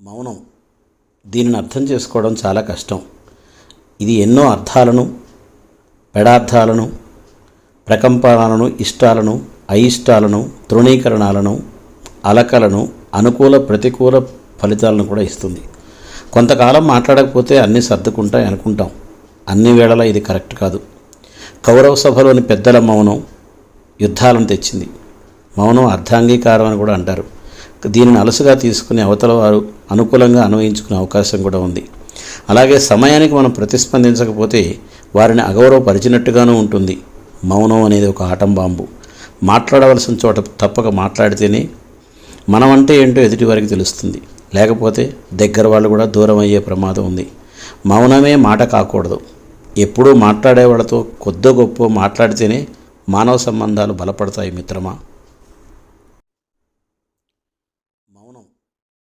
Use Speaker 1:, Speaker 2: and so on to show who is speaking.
Speaker 1: మౌనం. దీనిని అర్థం చేసుకోవడం చాలా కష్టం. ఇది ఎన్నో అర్థాలను, పెడార్థాలను, ప్రకంపనాలను, ఇష్టాలను, అయిష్టాలను, తృణీకరణాలను, అలకలను, అనుకూల ప్రతికూల ఫలితాలను కూడా ఇస్తుంది. కొంతకాలం మాట్లాడకపోతే అన్నీ సర్దుకుంటాయి అనుకుంటాం. అన్ని వేళలా ఇది కరెక్ట్ కాదు. కౌరవ సభలోని పెద్దల మౌనం యుద్ధాలను తెచ్చింది. మౌనం అర్ధాంగీకారం అని కూడా అంటారు. దీనిని అలసుగా తీసుకుని అవతల వారు అనుకూలంగా అన్వయించుకునే అవకాశం కూడా ఉంది. అలాగే సమయానికి మనం ప్రతిస్పందించకపోతే వారిని అగౌరవపరిచినట్టుగానూ ఉంటుంది. మౌనం అనేది ఒక ఆటం బాంబు. మాట్లాడవలసిన చోట తప్పక మాట్లాడితేనే మనమంటే ఏంటో ఎదుటి వారికి తెలుస్తుంది. లేకపోతే దగ్గర వాళ్ళు కూడా దూరం అయ్యే ప్రమాదం ఉంది. మౌనమే మాట కాకూడదు. ఎప్పుడూ మాట్లాడే వాళ్ళతో కొద్దో గొప్ప మాట్లాడితేనే మానవ సంబంధాలు బలపడతాయి మిత్రమా.